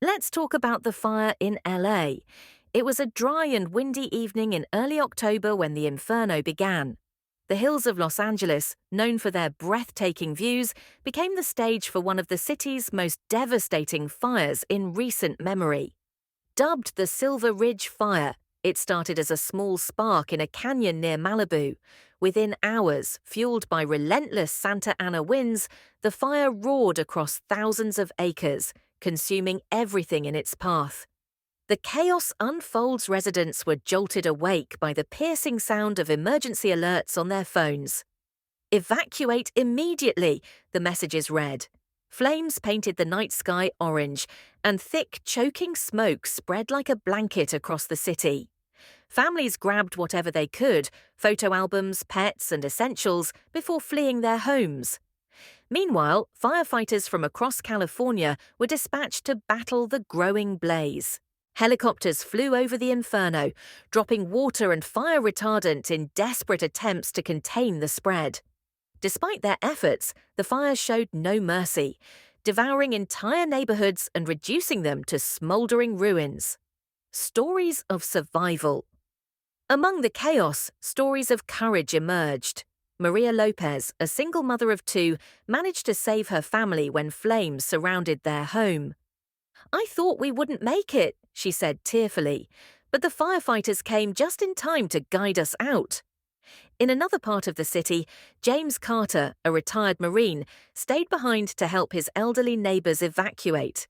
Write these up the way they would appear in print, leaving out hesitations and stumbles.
Let's talk about the fire in LA. It was a dry and windy evening in early October when the inferno began. The hills of Los Angeles, known for their breathtaking views, became the stage for one of the city's most devastating fires in recent memory. Dubbed the Silver Ridge Fire, it started as a small spark in a canyon near Malibu. Within hours, fueled by relentless Santa Ana winds, the fire roared across thousands of acres, consuming everything in its path. The chaos unfolds. Residents were jolted awake by the piercing sound of emergency alerts on their phones. Evacuate immediately, the messages read. Flames painted the night sky orange, and thick, choking smoke spread like a blanket across the city. Families grabbed whatever they could, photo albums, pets, and essentials, before fleeing their homes. Meanwhile, firefighters from across California were dispatched to battle the growing blaze. Helicopters flew over the inferno, dropping water and fire retardant in desperate attempts to contain the spread. Despite their efforts, the fire showed no mercy, devouring entire neighborhoods and reducing them to smoldering ruins. Stories of survival. Among the chaos, stories of courage emerged. Maria Lopez, a single mother of two, managed to save her family when flames surrounded their home. "I thought we wouldn't make it," she said tearfully, "but the firefighters came just in time to guide us out." In another part of the city, James Carter, a retired Marine, stayed behind to help his elderly neighbors evacuate.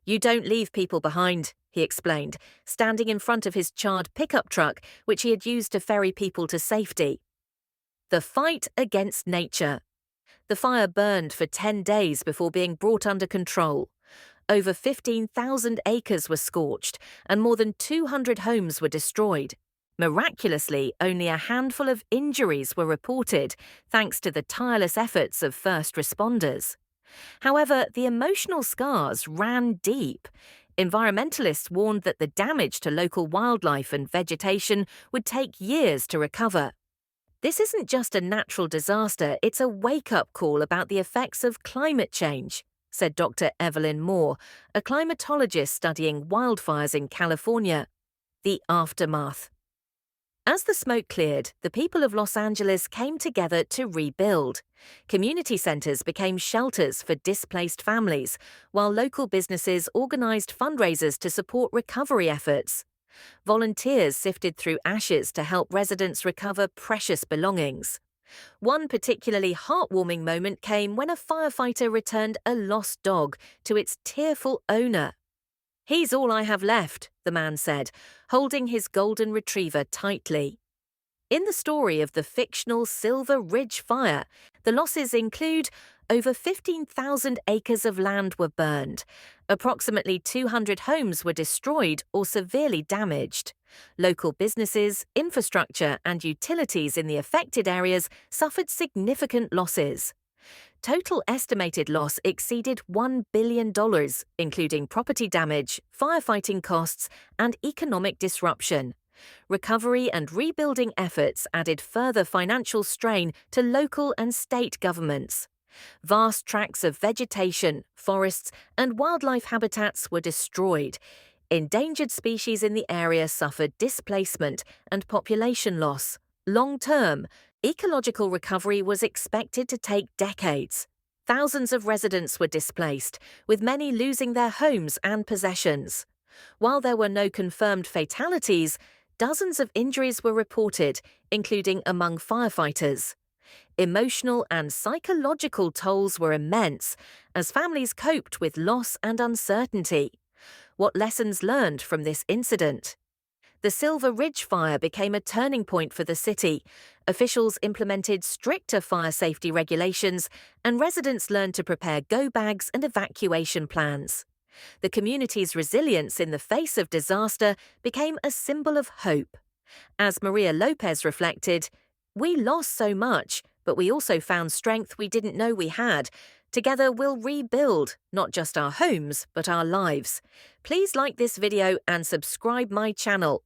"You don't leave people behind," he explained, standing in front of his charred pickup truck, which he had used to ferry people to safety. The fight against nature. The fire burned for 10 days before being brought under control. Over 15,000 acres were scorched, and more than 200 homes were destroyed. Miraculously, only a handful of injuries were reported, thanks to the tireless efforts of first responders. However, the emotional scars ran deep. Environmentalists warned that the damage to local wildlife and vegetation would take years to recover. "This isn't just a natural disaster, it's a wake-up call about the effects of climate change," said Dr. Evelyn Moore, a climatologist studying wildfires in California. The aftermath. As the smoke cleared, the people of Los Angeles came together to rebuild. Community centers became shelters for displaced families, while local businesses organized fundraisers to support recovery efforts. Volunteers sifted through ashes to help residents recover precious belongings. One particularly heartwarming moment came when a firefighter returned a lost dog to its tearful owner. "He's all I have left," the man said, holding his golden retriever tightly. In the story of the fictional Silver Ridge Fire, the losses include over 15,000 acres of land were burned, approximately 200 homes were destroyed or severely damaged. Local businesses, infrastructure, and utilities in the affected areas suffered significant losses. Total estimated loss exceeded $1 billion, including property damage, firefighting costs, and economic disruption. Recovery and rebuilding efforts added further financial strain to local and state governments. Vast tracts of vegetation, forests, and wildlife habitats were destroyed. Endangered species in the area suffered displacement and population loss. Long-term, ecological recovery was expected to take decades. Thousands of residents were displaced, with many losing their homes and possessions. While there were no confirmed fatalities, dozens of injuries were reported, including among firefighters. Emotional and psychological tolls were immense as families coped with loss and uncertainty. What lessons learned from this incident? The Silver Ridge Fire became a turning point for the city. Officials implemented stricter fire safety regulations, and residents learned to prepare go bags and evacuation plans. The community's resilience in the face of disaster became a symbol of hope. As Maria Lopez reflected, "We lost so much, but we also found strength we didn't know we had. Together we'll rebuild, not just our homes, but our lives." Please like this video and subscribe my channel.